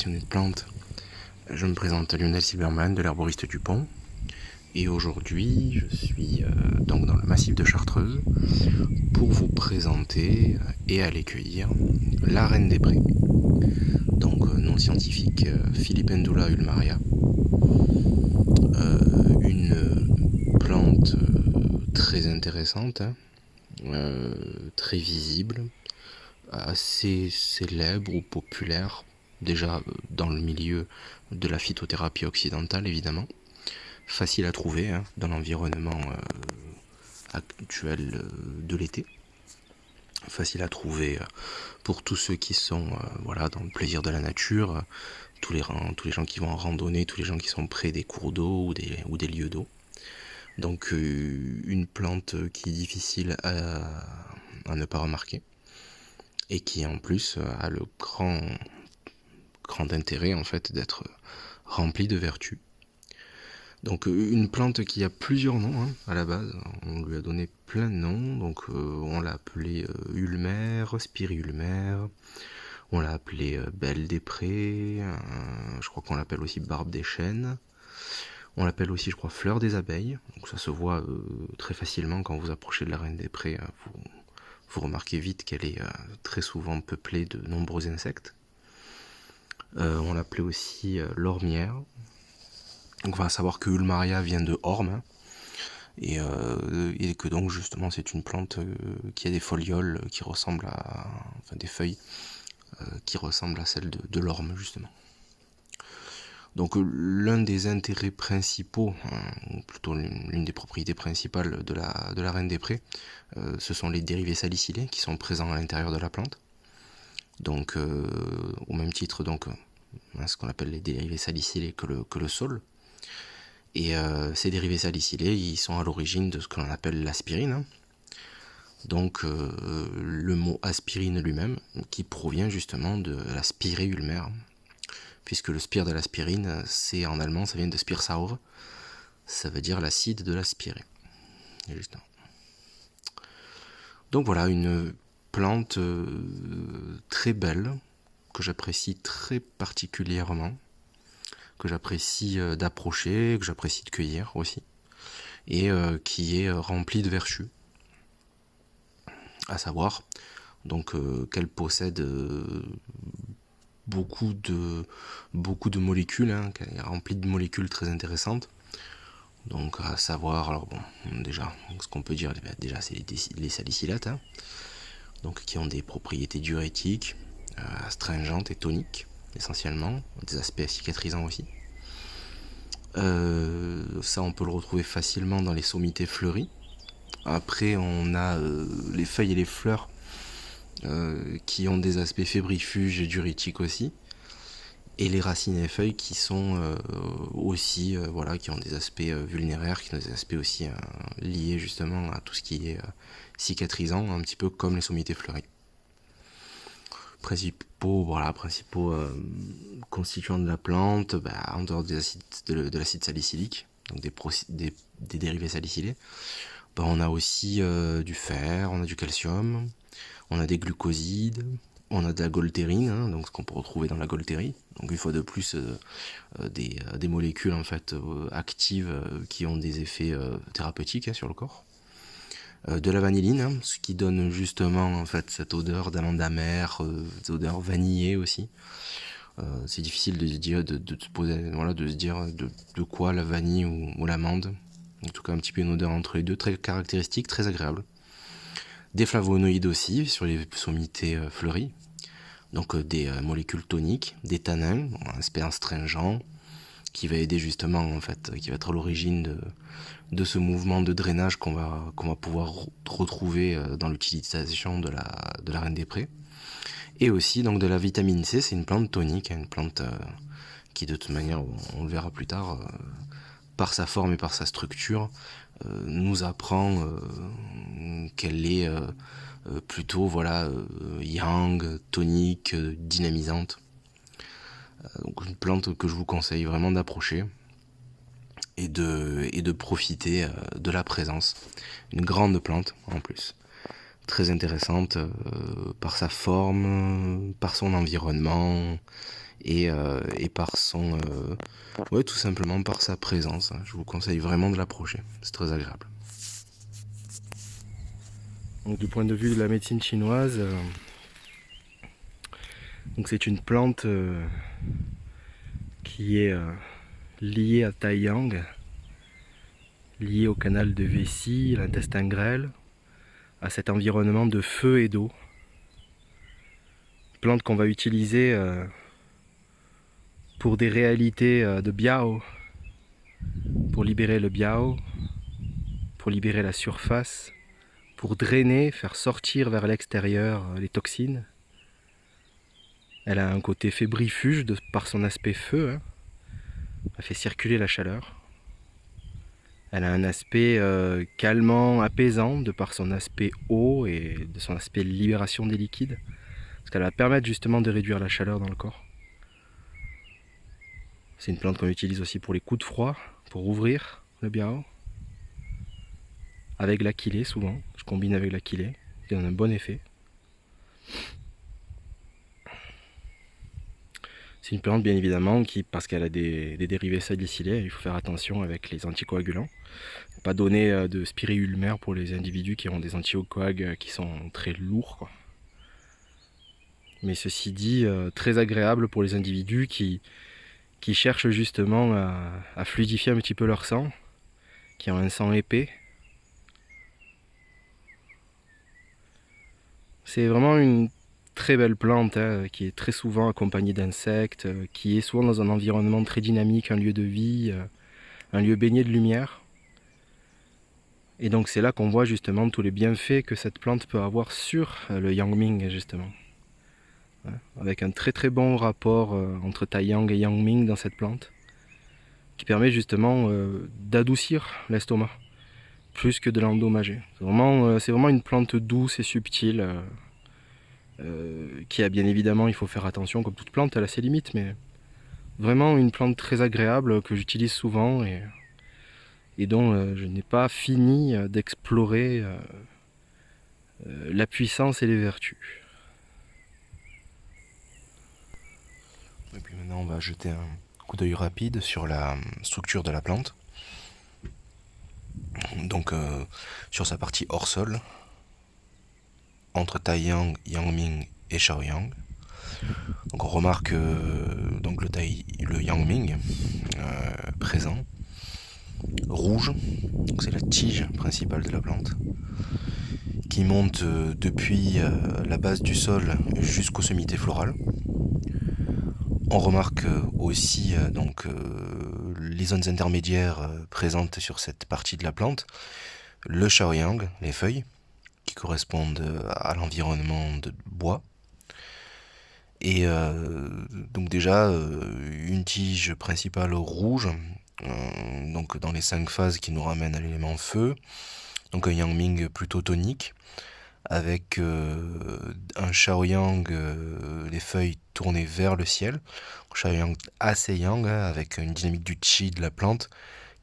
passionné de plantes. Je me présente Lionel Silberman de l'herboriste du Pont. Et aujourd'hui, je suis donc dans le massif de Chartreuse pour vous présenter et aller cueillir la reine des prés. Donc nom scientifique Filipendula ulmaria. Une plante très intéressante, très visible, assez célèbre ou populaire, déjà dans le milieu de la phytothérapie occidentale évidemment, facile à trouver dans l'environnement actuel de l'été, facile à trouver pour tous ceux qui sont dans le plaisir de la nature, tous les gens qui vont en randonnée, tous les gens qui sont près des cours d'eau ou des lieux d'eau. Donc une plante qui est difficile à ne pas remarquer et qui en plus a le grand intérêt en fait d'être remplie de vertus. Donc une plante qui a plusieurs noms à la base, on lui a donné plein de noms, donc on l'a appelée ulmer, spirilmer, on l'a appelée belle des prés, je crois qu'on l'appelle aussi barbe des chênes, on l'appelle aussi je crois fleur des abeilles, donc ça se voit très facilement quand vous approchez de la reine des prés, vous remarquez vite qu'elle est très souvent peuplée de nombreux insectes. On l'appelait aussi l'ormière. Donc on va savoir que Ulmaria vient de orme, et que donc justement c'est une plante qui a des folioles qui ressemblent des feuilles qui ressemblent à celles de l'orme justement. Donc l'un des intérêts principaux, ou plutôt l'une des propriétés principales de la reine des prés, ce sont les dérivés salicylés qui sont présents à l'intérieur de la plante. Donc au même titre donc ce qu'on appelle les dérivés salicylés que le sol. Et ces dérivés salicylés, ils sont à l'origine de ce que l'on appelle l'aspirine. Donc le mot aspirine lui-même, qui provient justement de la spirée ulmer, puisque le spire de l'aspirine, c'est en allemand, ça vient de Spirsaure, ça veut dire l'acide de la spirée. Justement. Donc voilà, une plante très belle, que j'apprécie très particulièrement, que j'apprécie d'approcher, que j'apprécie de cueillir aussi, et qui est remplie de vertus, à savoir donc qu'elle possède beaucoup de molécules, qu'elle est remplie de molécules très intéressantes. Donc à savoir, alors bon, déjà, ce qu'on peut dire, déjà c'est les salicylates, donc qui ont des propriétés diurétiques, astringentes et toniques, essentiellement, des aspects cicatrisants aussi. Ça on peut le retrouver facilement dans les sommités fleuries. Après on a les feuilles et les fleurs qui ont des aspects fébrifuges et diurétiques aussi, et les racines et feuilles qui sont aussi qui ont des aspects vulnéraires, qui ont des aspects aussi liés justement à tout ce qui est cicatrisant, un petit peu comme les sommités fleuries. Principaux constituants de la plante, en dehors de l'acide salicylique, donc des dérivés salicylés, on a aussi du fer, on a du calcium, on a des glucosides, on a de la goltérine, donc ce qu'on peut retrouver dans la goltérie, donc une fois de plus des molécules en fait actives qui ont des effets thérapeutiques sur le corps. De la vanilline, ce qui donne justement en fait cette odeur d'amande amère, cette odeur vanillée aussi. C'est difficile de se dire, de se dire de quoi la vanille ou l'amande. En tout cas un petit peu une odeur entre les deux, très caractéristique, très agréable. Des flavonoïdes aussi sur les sommités fleuries, donc des molécules toniques, des tanins, un aspect astringent, qui va aider justement en fait, qui va être à l'origine de ce mouvement de drainage qu'on va pouvoir retrouver dans l'utilisation de la reine des prés. Et aussi donc de la vitamine C, c'est une plante tonique, une plante qui de toute manière, on le verra plus tard, par sa forme et par sa structure, nous apprend qu'elle est plutôt yang, tonique, dynamisante. Donc une plante que je vous conseille vraiment d'approcher et de profiter de la présence. Une grande plante en plus. très intéressante par sa forme, par son environnement et par son... ouais, tout simplement par sa présence. Je vous conseille vraiment de l'approcher, c'est très agréable. Donc, du point de vue de la médecine chinoise, donc c'est une plante qui est liée à Taiyang, liée au canal de vessie, l'intestin grêle, à cet environnement de feu et d'eau. Plante qu'on va utiliser pour des réalités de biao, pour libérer le biao, pour libérer la surface, pour drainer, faire sortir vers l'extérieur les toxines. Elle a un côté fébrifuge par son aspect feu, hein. Elle fait circuler la chaleur. Elle a un aspect calmant, apaisant de par son aspect eau et de son aspect libération des liquides. Parce qu'elle va permettre justement de réduire la chaleur dans le corps. C'est une plante qu'on utilise aussi pour les coups de froid, pour ouvrir le biao. Avec l'aquilée souvent, je combine avec l'aquilée, qui donne un bon effet. C'est une plante bien évidemment qui, parce qu'elle a des dérivés salicylés, il faut faire attention avec les anticoagulants. Pas donner de spiréulmer pour les individus qui ont des anticoags qui sont très lourds, quoi. Mais ceci dit, très agréable pour les individus qui cherchent justement à fluidifier un petit peu leur sang, qui ont un sang épais. C'est vraiment une très belle plante hein, qui est très souvent accompagnée d'insectes, qui est souvent dans un environnement très dynamique, un lieu de vie, un lieu baigné de lumière. Et donc c'est là qu'on voit justement tous les bienfaits que cette plante peut avoir sur le Yangming justement. Avec un très très bon rapport entre Taiyang et Yangming dans cette plante, qui permet justement d'adoucir l'estomac, plus que de l'endommager. C'est vraiment une plante douce et subtile, qui a bien évidemment, il faut faire attention, comme toute plante, elle a ses limites, mais vraiment une plante très agréable que j'utilise souvent et dont je n'ai pas fini d'explorer la puissance et les vertus. Et puis maintenant on va jeter un coup d'œil rapide sur la structure de la plante. Donc sur sa partie hors sol, entre Taiyang, Yangming et Shaoyang. Donc on remarque donc le Yangming présent, rouge, c'est la tige principale de la plante, qui monte depuis la base du sol jusqu'aux sommités florales. On remarque aussi les zones intermédiaires présentes sur cette partie de la plante, le Shaoyang, les feuilles, qui correspondent à l'environnement de bois. Et donc déjà une tige principale rouge, donc dans les 5 phases qui nous ramènent à l'élément feu, donc un Yangming plutôt tonique, avec un Shaoyang, les feuilles tournées vers le ciel, un Shaoyang assez yang, avec une dynamique du chi de la plante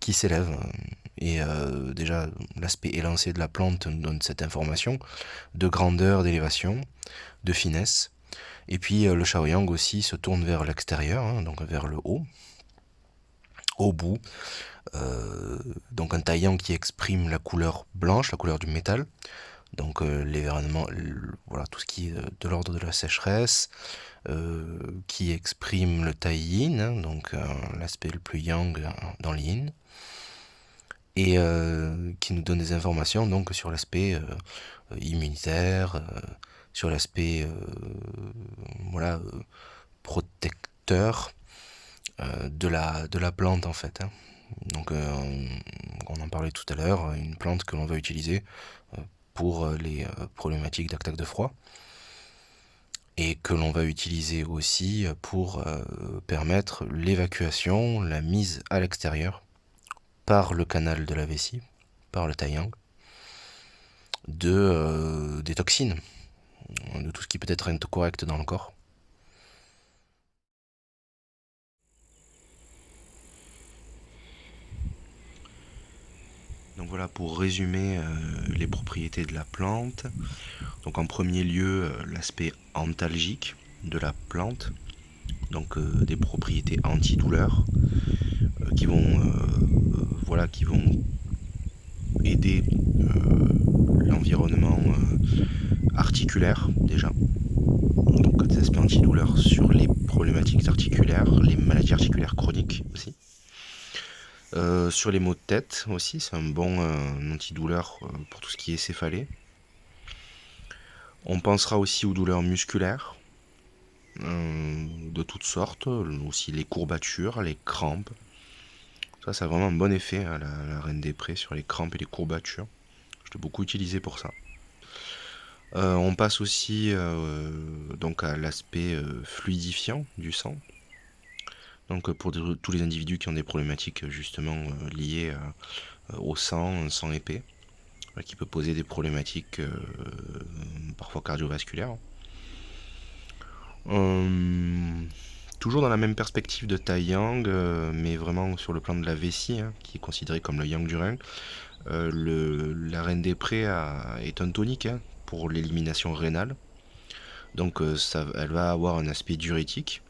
qui s'élève. Et déjà l'aspect élancé de la plante nous donne cette information de grandeur, d'élévation, de finesse. Et puis le Shaoyang aussi se tourne vers l'extérieur, hein, donc vers le haut, au bout. Donc un Taiyang qui exprime la couleur blanche, la couleur du métal. Donc l'événement, voilà, tout ce qui est de l'ordre de la sécheresse, qui exprime le Tai Yin, hein, donc l'aspect le plus yang dans le Yin. Et qui nous donne des informations donc sur l'aspect immunitaire, sur l'aspect protecteur de la plante en fait. Hein. Donc on en parlait tout à l'heure, une plante que l'on va utiliser pour les problématiques d'attaque de froid et que l'on va utiliser aussi pour permettre l'évacuation, la mise à l'extérieur par le canal de la vessie, par le Taiyang, des toxines, de tout ce qui peut être incorrect dans le corps. Donc voilà pour résumer les propriétés de la plante. Donc en premier lieu, l'aspect antalgique de la plante, donc des propriétés antidouleurs qui vont aider l'environnement articulaire déjà. Donc des aspects antidouleurs sur les problématiques articulaires, les maladies articulaires chroniques aussi. Sur les maux de tête aussi, c'est un bon antidouleur pour tout ce qui est céphalée. On pensera aussi aux douleurs musculaires de toutes sortes, aussi les courbatures, les crampes. Ça a vraiment un bon effet, hein, la reine des prés sur les crampes et les courbatures. Je l'ai beaucoup utilisé pour ça. On passe aussi donc à l'aspect fluidifiant du sang. Donc pour tous les individus qui ont des problématiques justement liées au sang, un sang épais, qui peut poser des problématiques parfois cardiovasculaires. Toujours dans la même perspective de Taiyang, mais vraiment sur le plan de la vessie, hein, qui est considéré comme le yang du rein. La reine des prés est un tonique hein, pour l'élimination rénale. Donc elle va avoir un aspect diurétique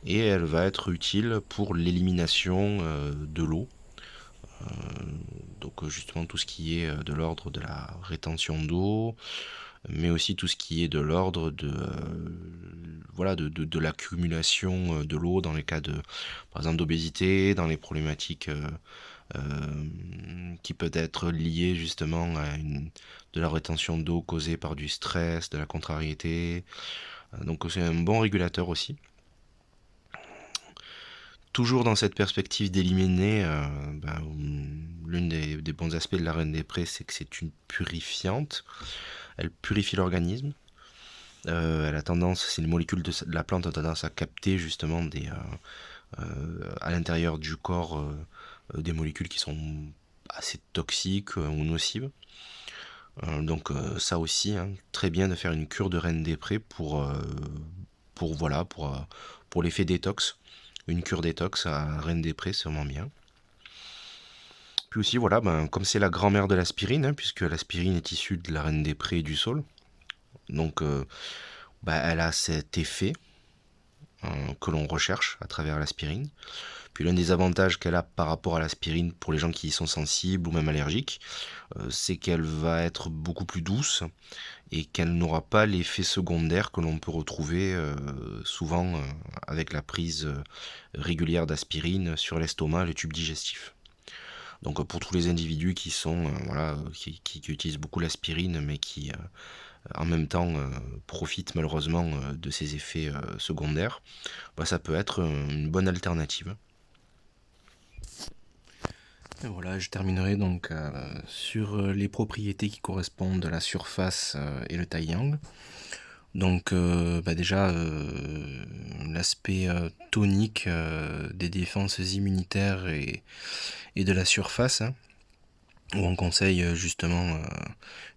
et elle va être utile pour l'élimination de l'eau. Donc justement tout ce qui est de l'ordre de la rétention d'eau, mais aussi tout ce qui est de l'ordre de l'accumulation de l'eau dans les cas de, par exemple, d'obésité, dans les problématiques qui peut être liées justement à de la rétention d'eau causée par du stress, de la contrariété. Donc c'est un bon régulateur aussi. Toujours dans cette perspective d'éliminer, l'une des bons aspects de la reine des prés, c'est que c'est une purifiante. Elle purifie l'organisme. Elle a tendance, c'est une molécule de la plante a tendance à capter justement à l'intérieur du corps des molécules qui sont assez toxiques ou nocives. Donc ça aussi, hein, très bien de faire une cure de reine des prés pour l'effet détox. Une cure détox à reine des prés, c'est vraiment bien. Puis aussi, voilà, comme c'est la grand-mère de l'aspirine, hein, puisque l'aspirine est issue de la reine des prés et du saule, donc elle a cet effet que l'on recherche à travers l'aspirine. Puis l'un des avantages qu'elle a par rapport à l'aspirine pour les gens qui y sont sensibles ou même allergiques, c'est qu'elle va être beaucoup plus douce et qu'elle n'aura pas l'effet secondaire que l'on peut retrouver souvent avec la prise régulière d'aspirine sur l'estomac, le tube digestif. Donc pour tous les individus qui sont qui utilisent beaucoup l'aspirine mais qui en même temps profitent malheureusement de ses effets secondaires, ça peut être une bonne alternative. Et voilà, je terminerai donc sur les propriétés qui correspondent à la surface et le Taiyang. Donc déjà l'aspect tonique des défenses immunitaires et de la surface, hein, où on conseille justement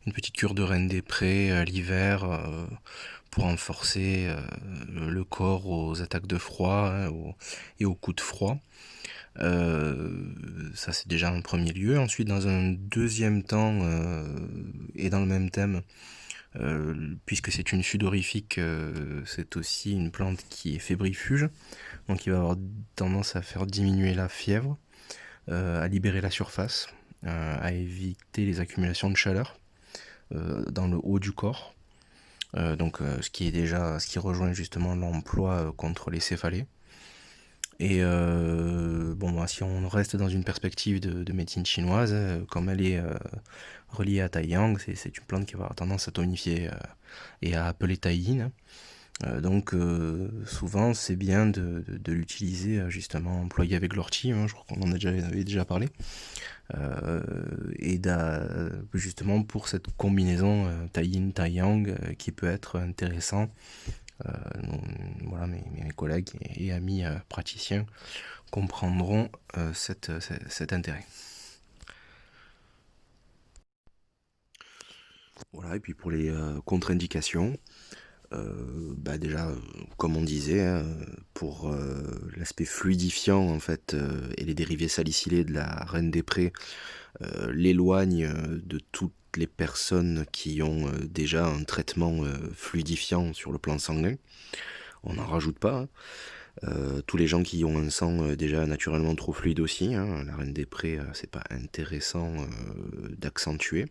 une petite cure de reine des prés l'hiver pour renforcer le corps aux attaques de froid hein, et aux coups de froid. Ça c'est déjà en premier lieu. Ensuite dans un deuxième temps et dans le même thème, puisque c'est une sudorifique, c'est aussi une plante qui est fébrifuge, donc il va avoir tendance à faire diminuer la fièvre, à libérer la surface, à éviter les accumulations de chaleur dans le haut du corps. Ce qui rejoint justement l'emploi contre les céphalées. Et si on reste dans une perspective de médecine chinoise, comme elle est reliée à Taiyang, c'est une plante qui va avoir tendance à tonifier et à appeler Taiyin. Souvent c'est bien de l'utiliser justement employé avec l'ortie, hein, je crois qu'on en avait déjà parlé. Justement pour cette combinaison Taiyin-Taiyang qui peut être intéressant. Mes collègues et amis praticiens comprendront cet intérêt. Voilà, et puis pour les contre-indications, Déjà, comme on disait, hein, pour l'aspect fluidifiant en fait, et les dérivés salicylés de la Reine des Prés, l'éloigne de toutes les personnes qui ont déjà un traitement fluidifiant sur le plan sanguin. On n'en rajoute pas, hein. Tous les gens qui ont un sang déjà naturellement trop fluide aussi, hein, la Reine des Prés, c'est pas intéressant d'accentuer.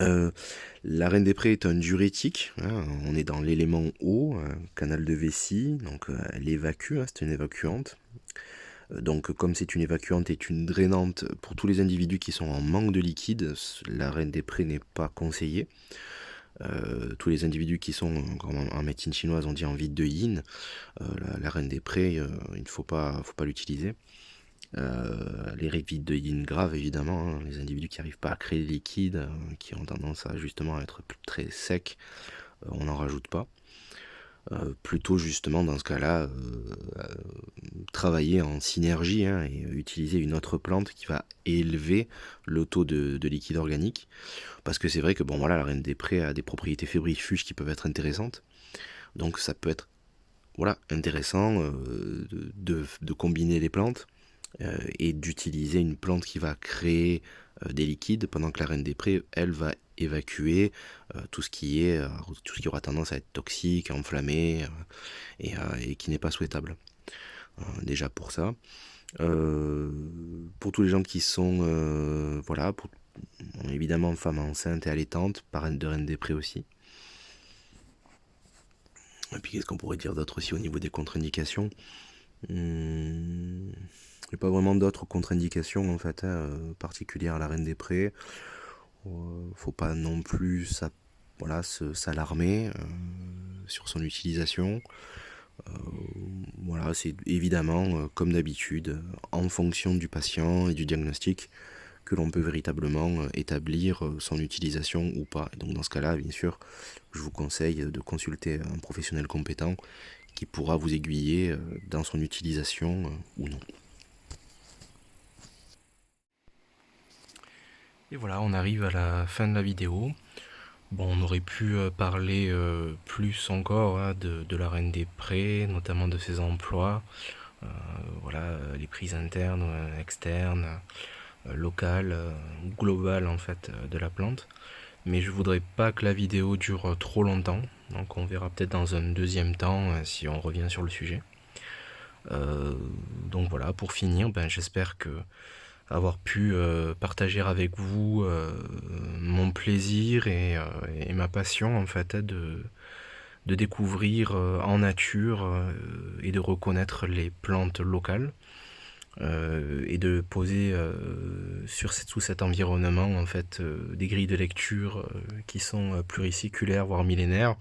La Reine des Prés est un diurétique, hein, on est dans l'élément eau, canal de vessie, donc elle évacue, hein, c'est une évacuante. Donc comme c'est une évacuante et une drainante, pour tous les individus qui sont en manque de liquide, la Reine des Prés n'est pas conseillée. Tous les individus qui sont, comme en médecine chinoise on dit en vide de yin, la Reine des Prés, il ne faut pas l'utiliser. Les vides de yin graves évidemment, hein, les individus qui n'arrivent pas à créer des liquides, qui ont tendance à justement être très secs, on n'en rajoute pas. Plutôt justement dans ce cas-là, travailler en synergie, hein, et utiliser une autre plante qui va élever le taux de liquide organique. Parce que c'est vrai que bon voilà, la Reine des Prés a des propriétés fébrifuges qui peuvent être intéressantes. Donc ça peut être voilà, intéressant de combiner les plantes et d'utiliser une plante qui va créer des liquides pendant que la Reine des Prés, elle, va évacuer tout ce qui aura tendance à être toxique, enflammé et qui n'est pas souhaitable. Déjà pour ça. Pour tous les gens qui sont voilà, évidemment femmes enceintes et allaitantes, parraines de Reine des Prés aussi. Et puis qu'est-ce qu'on pourrait dire d'autre aussi au niveau des contre-indications? Il n'y a pas vraiment d'autres contre-indications en fait, hein, particulières à la Reine des Prés. Faut pas non plus s'alarmer sur son utilisation. Voilà, c'est évidemment comme d'habitude en fonction du patient et du diagnostic que l'on peut véritablement établir son utilisation ou pas. Et donc dans ce cas-là, bien sûr, je vous conseille de consulter un professionnel compétent qui pourra vous aiguiller dans son utilisation ou non. Et voilà, on arrive à la fin de la vidéo. Bon, on aurait pu parler plus encore, hein, de la Reine des Prés, notamment de ses emplois, voilà, les prises internes, externes, locales, globales en fait de la plante. Mais je voudrais pas que la vidéo dure trop longtemps, donc on verra peut-être dans un deuxième temps si on revient sur le sujet. Donc voilà, pour finir, j'espère que avoir pu partager avec vous mon plaisir et ma passion en fait de découvrir en nature et de reconnaître les plantes locales et de poser sous cet environnement en fait des grilles de lecture qui sont pluriséculaires voire millénaires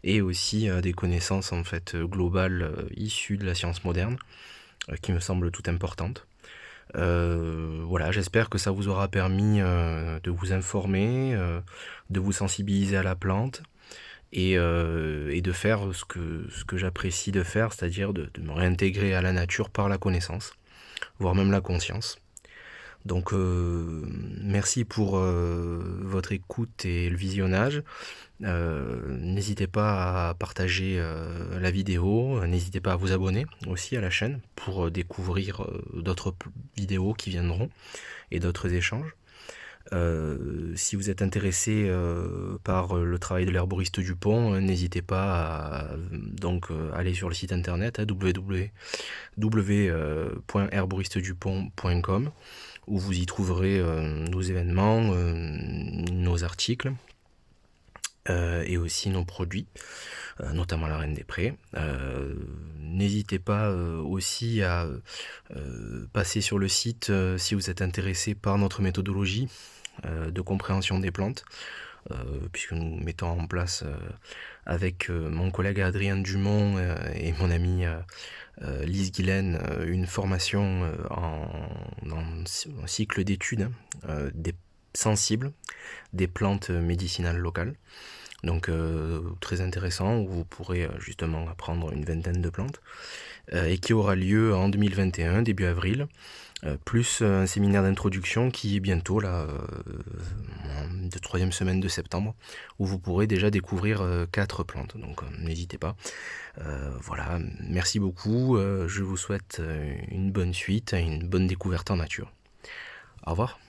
et aussi des connaissances en fait globales issues de la science moderne qui me semblent tout importantes. Voilà, j'espère que ça vous aura permis de vous informer, de vous sensibiliser à la plante et de faire ce que j'apprécie de faire, c'est-à-dire de me réintégrer à la nature par la connaissance, voire même la conscience. Donc merci pour votre écoute et le visionnage. N'hésitez pas à partager la vidéo, n'hésitez pas à vous abonner aussi à la chaîne pour découvrir d'autres vidéos qui viendront et d'autres échanges. Si vous êtes intéressé par le travail de l'herboriste Dupont, n'hésitez pas à aller sur le site internet www.herboristedupont.com où vous y trouverez nos événements, nos articles et aussi nos produits, notamment la Reine des Prés. N'hésitez pas aussi à passer sur le site si vous êtes intéressé par notre méthodologie de compréhension des plantes, puisque nous mettons en place avec mon collègue Adrien Dumont et mon ami Lise Guilaine une formation en cycle d'études des sensibles, des plantes médicinales locales. Donc très intéressant, où vous pourrez justement apprendre une vingtaine de plantes, et qui aura lieu en 2021, début avril, plus un séminaire d'introduction qui est bientôt là, de troisième semaine de septembre, où vous pourrez déjà découvrir 4 plantes. Donc n'hésitez pas. Voilà, merci beaucoup. Je vous souhaite une bonne suite, une bonne découverte en nature. Au revoir.